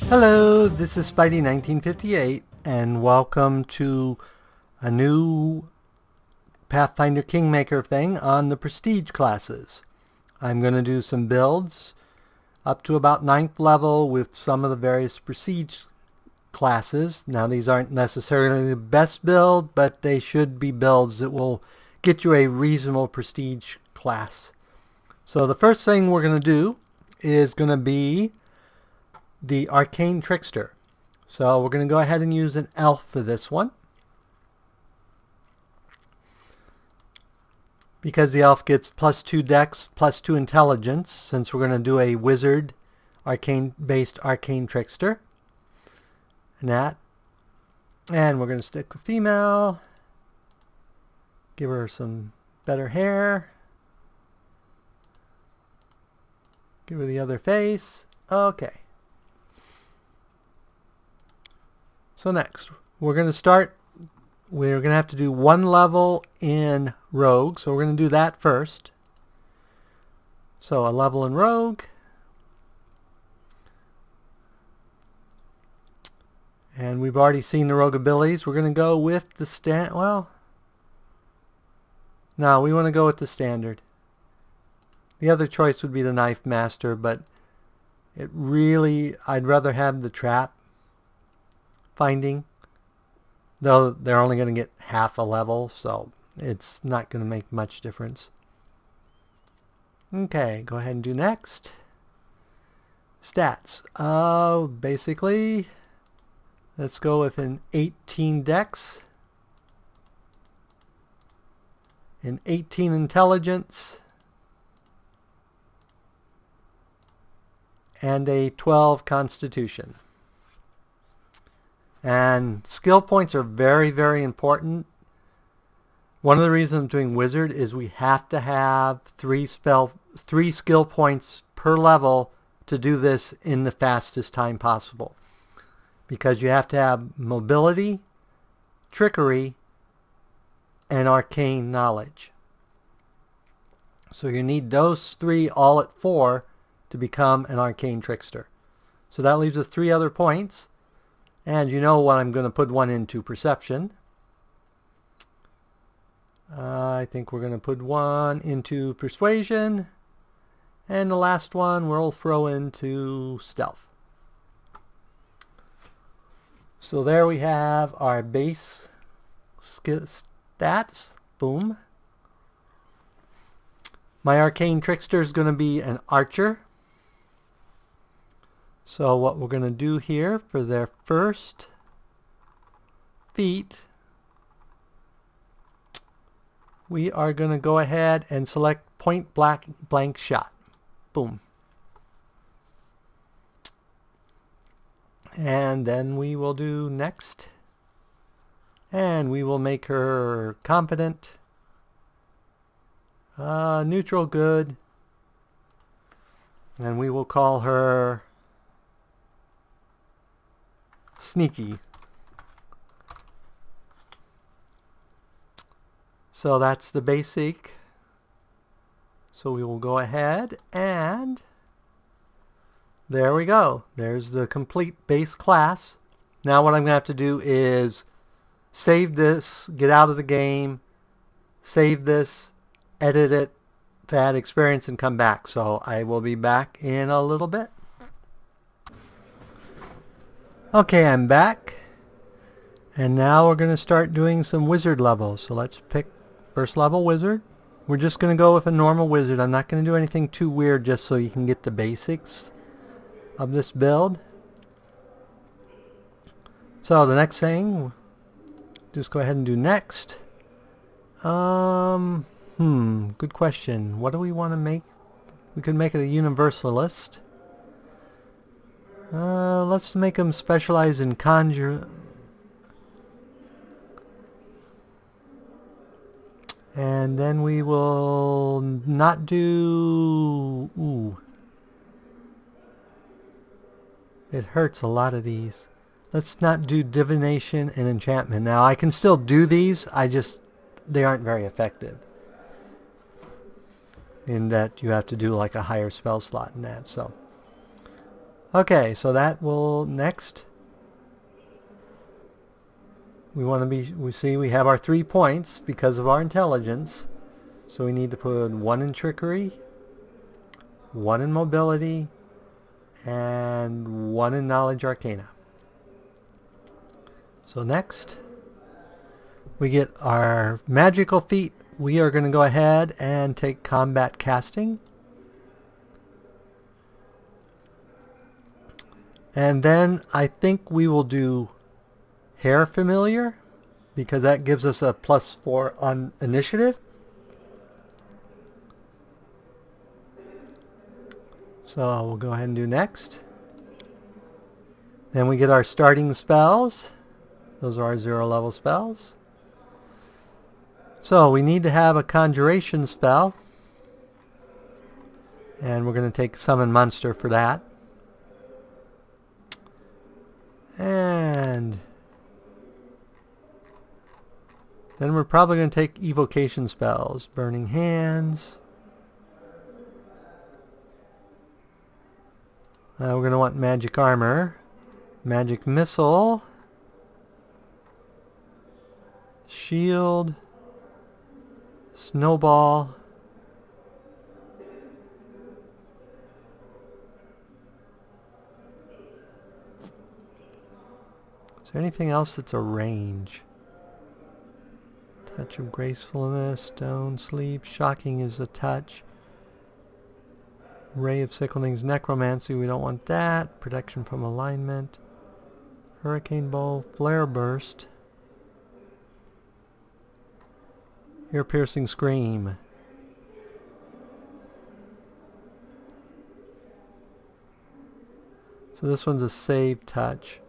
Hello, this is Spidey1958 and welcome to a new Pathfinder Kingmaker thing on the Prestige classes. I'm going to do some builds up to about 9th level with some of the various Prestige classes. Now these aren't necessarily the best build, but they should be builds that will get you a reasonable Prestige class. So the first thing we're going to do is going to be the Arcane Trickster. So we're going to go ahead and use an elf for this one, because the elf gets +2 dex, +2 intelligence, since we're going to do a wizard arcane-based Arcane Trickster. And we're going to stick with female, give her some better hair, give her the other face. Okay. So next, we're going to have to do 1 level in Rogue, so we're going to do that first. So a level in Rogue. And we've already seen the Rogue abilities. We're going to go with the no, we want to go with the standard. The other choice would be the Knife Master, but I'd rather have the trap finding, though they're only going to get half a level, so it's not going to make much difference. Okay, go ahead and do next. Stats. Basically, let's go with an 18 dex, an 18 intelligence, and a 12 constitution. And skill points are very, very important. One of the reasons I'm doing wizard is we have to have 3 skill points per level to do this in the fastest time possible. Because you have to have mobility, trickery, and arcane knowledge. So you need those 3 all at 4 to become an Arcane Trickster. So that leaves us 3 other points. And you know what, I'm going to put 1 into Perception. I think we're going to put 1 into Persuasion. And the last one we'll throw into Stealth. So there we have our base stats. Boom. My Arcane Trickster is going to be an Archer. So what we're going to do here for their first feat, we are going to go ahead and select point blank shot. Boom. And then we will do next. And we will make her confident, neutral good, and we will call her sneaky. So that's the basic. So we will go ahead and there we go. There's the complete base class. Now what I'm going to have to do is save this, get out of the game, save this, edit it to add experience, and come back. So I will be back in a little bit. Okay, I'm back. And now we're going to start doing some wizard levels. So let's pick first level wizard. We're just going to go with a normal wizard. I'm not going to do anything too weird, just so you can get the basics of this build. So the next thing, just go ahead and do next. Good question. What do we want to make? We could make it a universalist. Let's make them specialize in conjure. And then we will not do... Ooh. It hurts a lot of these. Let's not do divination and enchantment. Now I can still do these, they aren't very effective. In that you have to do like a higher spell slot in that, so. Okay, so that will next. We see we have our 3 points because of our intelligence. So we need to put 1 in trickery, 1 in mobility, and 1 in knowledge arcana. So next, we get our magical feat. We are going to go ahead and take combat casting. And then I think we will do hair familiar, because that gives us a +4 on initiative. So we'll go ahead and do next. Then we get our starting spells. Those are our 0 level spells. So we need to have a conjuration spell. And we're going to take summon monster for that. And then we're probably going to take evocation spells. Burning Hands. We're going to want magic armor. Magic missile. Shield. Snowball. Is there anything else that's a range? Touch of gracefulness, stone, sleep, shocking is a touch. Ray of Sickling's necromancy, we don't want that. Protection from alignment. Hurricane bow, flare burst. Ear-piercing scream. So this one's a save touch.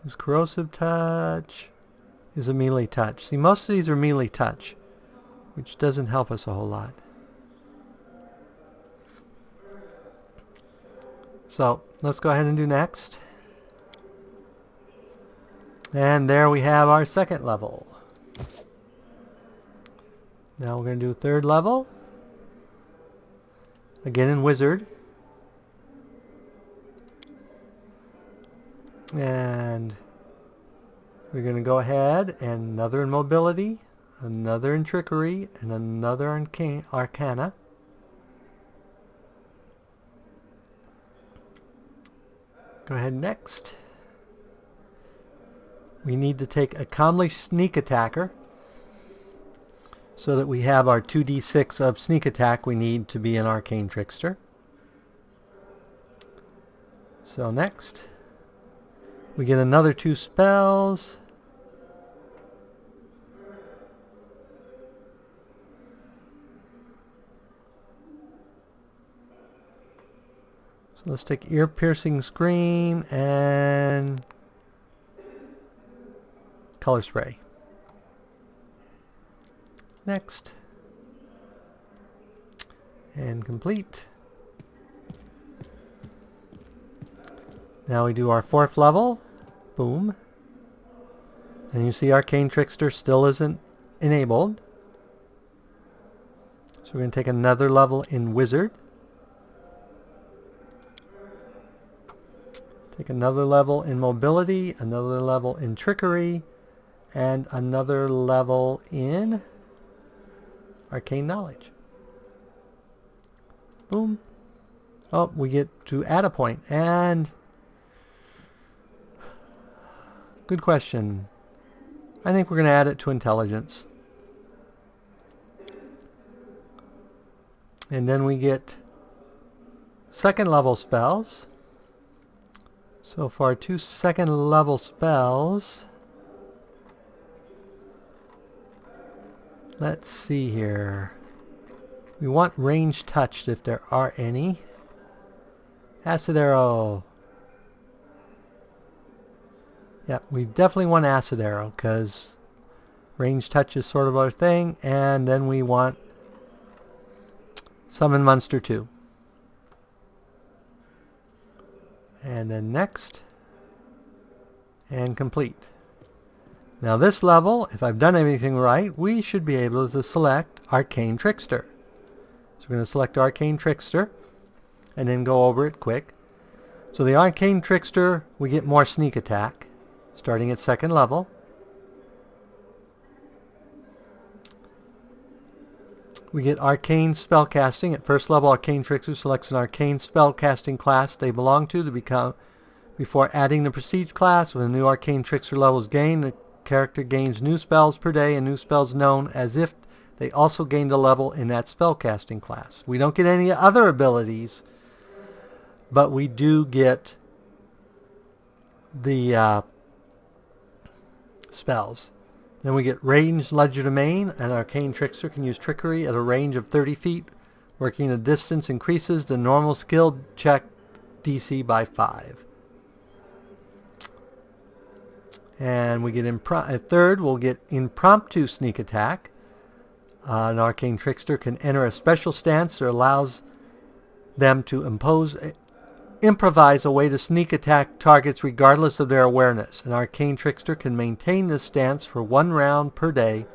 This corrosive touch is a melee touch. See, most of these are melee touch, which doesn't help us a whole lot. So let's go ahead and do next. And there we have our 2nd level. Now we're going to do 3rd level. Again in Wizard. And we're going to go ahead and another in mobility, another in trickery, and another in arcana. Go ahead next. We need to take accomplished sneak attacker so that we have our 2d6 of sneak attack we need to be an Arcane Trickster. So next, we get another 2 spells. So let's take ear-piercing scream and color spray. Next. And complete. Now we do our 4th level. Boom. And you see Arcane Trickster still isn't enabled. So we're going to take another level in Wizard. Take another level in mobility, another level in trickery, and another level in arcane knowledge. Boom. Oh, we get to add a point. And good question. I think we're going to add it to intelligence. And then we get 2nd level spells. So for our 2 2nd level spells, let's see here. We want range touched if there are any. Acid arrow. Yeah, we definitely want acid arrow because range touch is sort of our thing. And then we want summon monster 2. And then next, and complete. Now this level, if I've done everything right, we should be able to select Arcane Trickster. So we're going to select Arcane Trickster. and then go over it quick. So the Arcane Trickster, we get more sneak attack, starting at 2nd level. We get Arcane Spellcasting. At 1st level, Arcane Trickster selects an Arcane Spellcasting class they belong to become. Before adding the Prestige class, when a new Arcane Trickster level is gained, the character gains new spells per day and new spells known as if they also gained a level in that spellcasting class. We don't get any other abilities, but we do get the spells. Then we get Ranged Legerdemain. An Arcane Trickster can use Trickery at a range of 30 feet. Working a distance increases the normal skill check DC by 5. And we get at 3rd, we'll get Impromptu Sneak Attack. An Arcane Trickster can enter a special stance that allows them to improvise a way to sneak attack targets regardless of their awareness. An Arcane Trickster can maintain this stance for 1 round per day.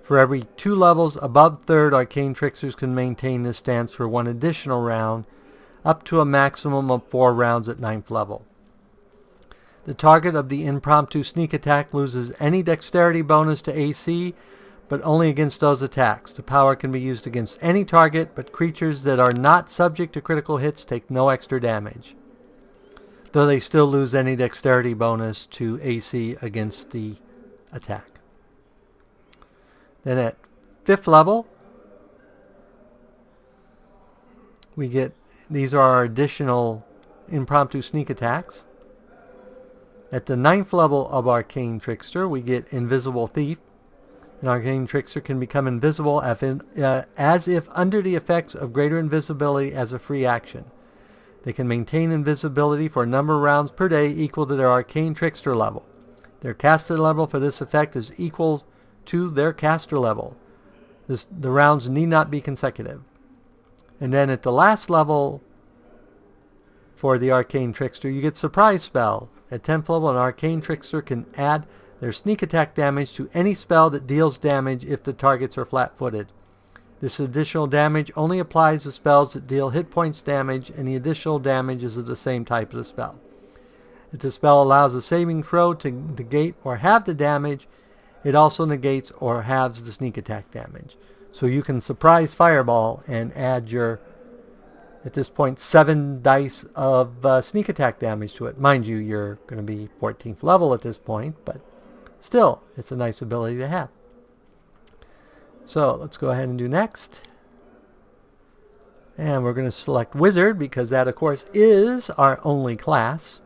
For every 2 levels above 3rd, Arcane Tricksters can maintain this stance for 1 additional round, up to a maximum of 4 rounds at 9th level. The target of the Impromptu Sneak Attack loses any dexterity bonus to AC, but only against those attacks. The power can be used against any target, but creatures that are not subject to critical hits take no extra damage, though they still lose any dexterity bonus to AC against the attack. Then at 5th level, we get, these are our additional Impromptu Sneak Attacks. At the 9th level of Arcane Trickster, we get Invisible Thief. An Arcane Trickster can become invisible as if under the effects of greater invisibility as a free action. They can maintain invisibility for a number of rounds per day equal to their Arcane Trickster level. Their caster level for this effect is equal to their caster level. The rounds need not be consecutive. And then at the last level for the Arcane Trickster, you get Surprise Spell. At 10th level, an Arcane Trickster can add their sneak attack damage to any spell that deals damage if the targets are flat-footed. This additional damage only applies to spells that deal hit points damage, and the additional damage is of the same type of the spell. If the spell allows a saving throw to negate or halve the damage, it also negates or halves the sneak attack damage. So you can Surprise Fireball and add your, at this point, 7 dice of sneak attack damage to it. Mind you, you're going to be 14th level at this point, but still, it's a nice ability to have. So let's go ahead and do next. And we're going to select Wizard because that, of course, is our only class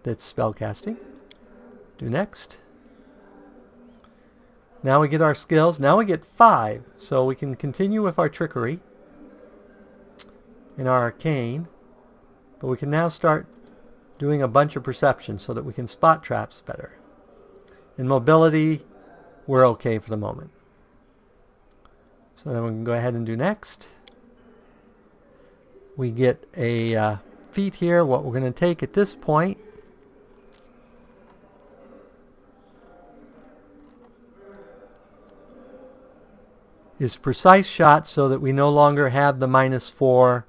that's spellcasting. Do next. Now we get our skills. Now we get 5. So we can continue with our Trickery and our Arcane. But we can now start doing a bunch of Perception so that we can spot traps better. In Mobility, we're okay for the moment. So then we can go ahead and do next. We get a feat here. What we're going to take at this point is Precise Shot, so that we no longer have the -4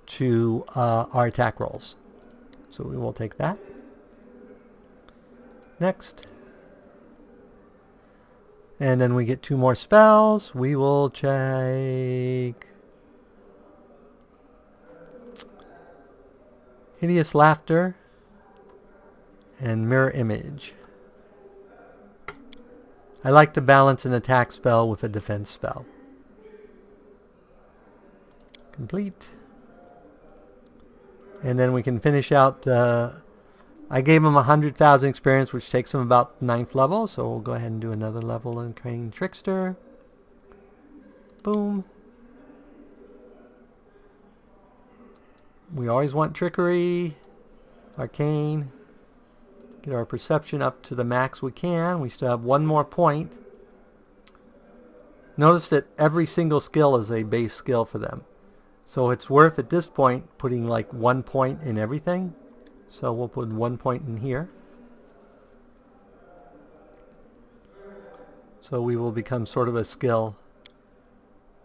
to our attack rolls. So we will take that. Next. And then we get 2 more spells. We will check Hideous Laughter and Mirror Image. I like to balance an attack spell with a defense spell. Complete. And then we can finish out, I gave him 100,000 experience, which takes him about 9th level. So we'll go ahead and do another level in Arcane Trickster. Boom. We always want Trickery, Arcane. Get our Perception up to the max we can. We still have 1 more point. Notice that every single skill is a base skill for them. So it's worth at this point putting like 1 point in everything. So we'll put 1 point in here. So we will become sort of a skill,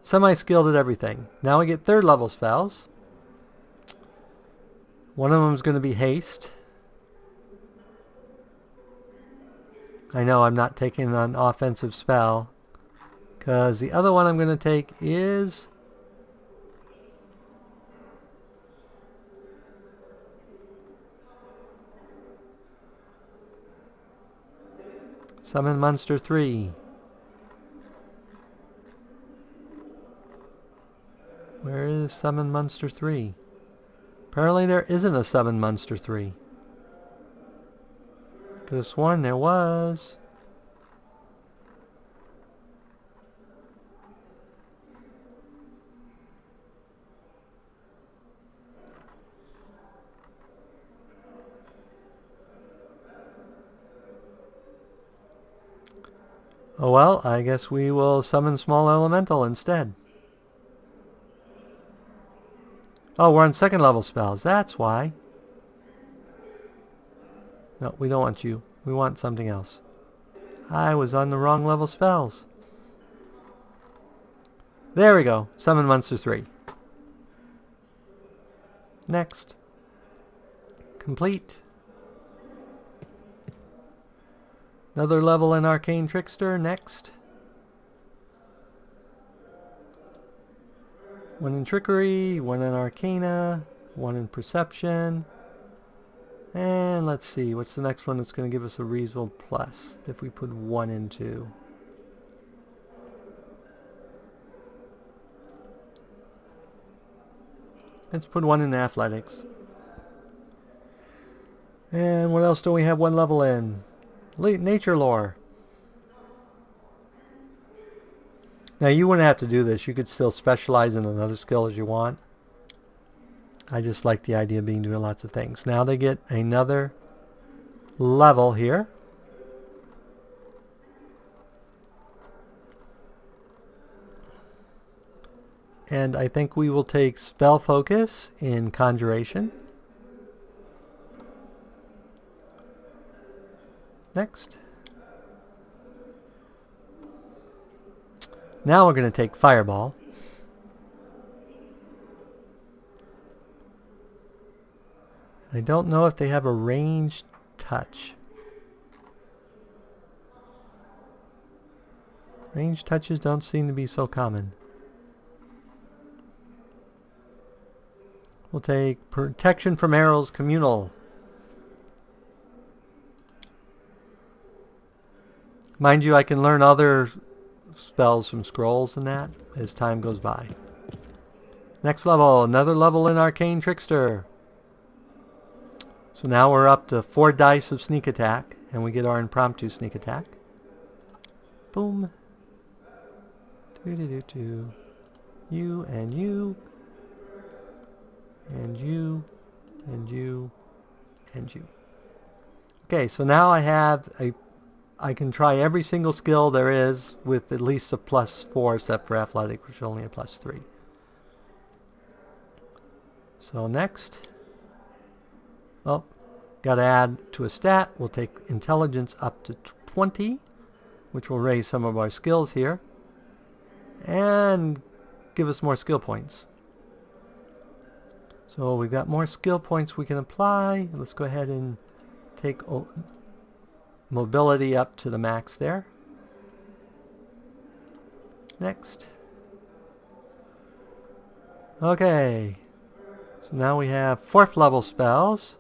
semi-skilled at everything. Now we get 3rd level spells. One of them is going to be haste. I know I'm not taking an offensive spell, because the other one I'm going to take is Summon Monster 3. Where is Summon Monster 3? Apparently there isn't a Summon Monster 3. Could have sworn there was. Oh well, I guess we will summon Small Elemental instead. Oh, we're on second level spells. That's why. No, we don't want you. We want something else. I was on the wrong level spells. There we go. Summon Monster 3. Next. Complete. Another level in Arcane Trickster. Next. One in Trickery, one in Arcana, one in Perception. And let's see, what's the next one that's going to give us a reasonable plus if we put one into? Let's put one in Athletics. And what else do we have one level in? Nature Lore. Now you wouldn't have to do this. You could still specialize in another skill as you want. I just like the idea of being doing lots of things. Now they get another level here. And I think we will take Spell Focus in Conjuration. Next. Now we're going to take Fireball. I don't know if they have a ranged touch. Ranged touches don't seem to be so common. We'll take Protection from Arrows Communal. Mind you, I can learn other spells from scrolls and that as time goes by. Next level, another level in Arcane Trickster. So now we're up to 4 dice of sneak attack, and we get our impromptu sneak attack. Boom. Do-do-do-do. You and you. And you. And you. And you. Okay, so now I can try every single skill there is with at least a +4, except for Athletic, which is only a +3. So next. Oh, got to add to a stat. We'll take Intelligence up to 20, which will raise some of our skills here. And give us more skill points. So we've got more skill points we can apply. Let's go ahead and take Mobility up to the max there. Next. Okay. So now we have 4th level spells.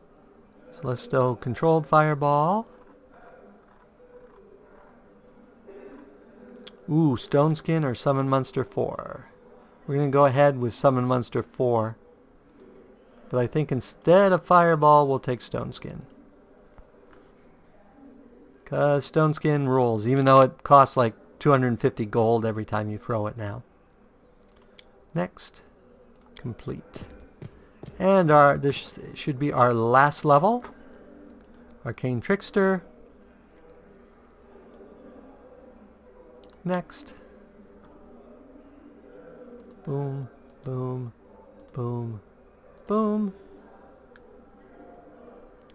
So let's do Controlled Fireball. Ooh, Stone Skin or Summon Monster 4. We're going to go ahead with Summon Monster 4. But I think instead of Fireball, we'll take Stone Skin. Because Stone Skin rules, even though it costs like 250 gold every time you throw it now. Next. Complete. And this should be our last level. Arcane Trickster. Next. Boom, boom, boom, boom.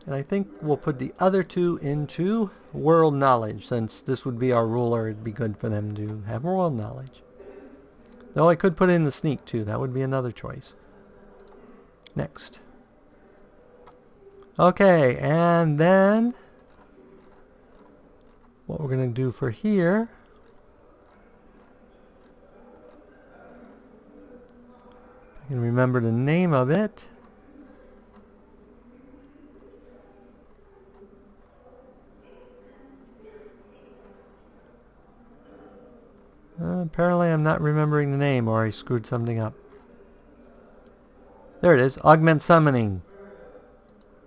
And I think we'll put the other 2 into World Knowledge. Since this would be our ruler, it'd be good for them to have World Knowledge. Though I could put in the Sneak too. That would be another choice. Next. Okay, and then what we're going to do for here, I can remember the name of it. Apparently I'm not remembering the name, or I screwed something up. There it is, Augment Summoning,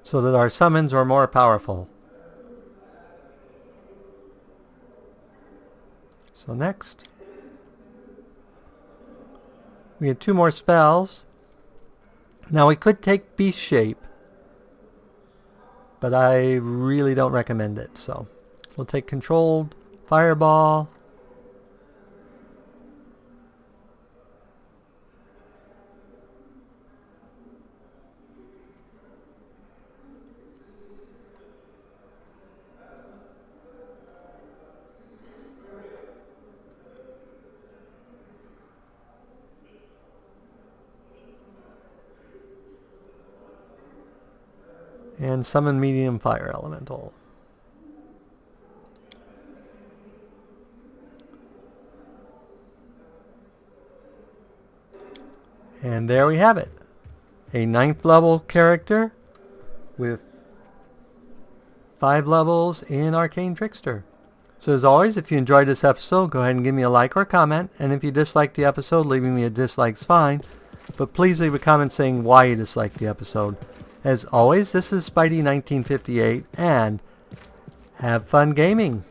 so that our summons are more powerful. So next, we had 2 more spells. Now we could take Beast Shape, but I really don't recommend it. So we'll take Controlled Fireball. And summon Medium Fire Elemental. And there we have it. A 9th level character with 5 levels in Arcane Trickster. So as always, if you enjoyed this episode, go ahead and give me a like or a comment. And if you disliked the episode, leaving me a dislike's fine. But please leave a comment saying why you disliked the episode. As always, this is Spidey 1958, and have fun gaming.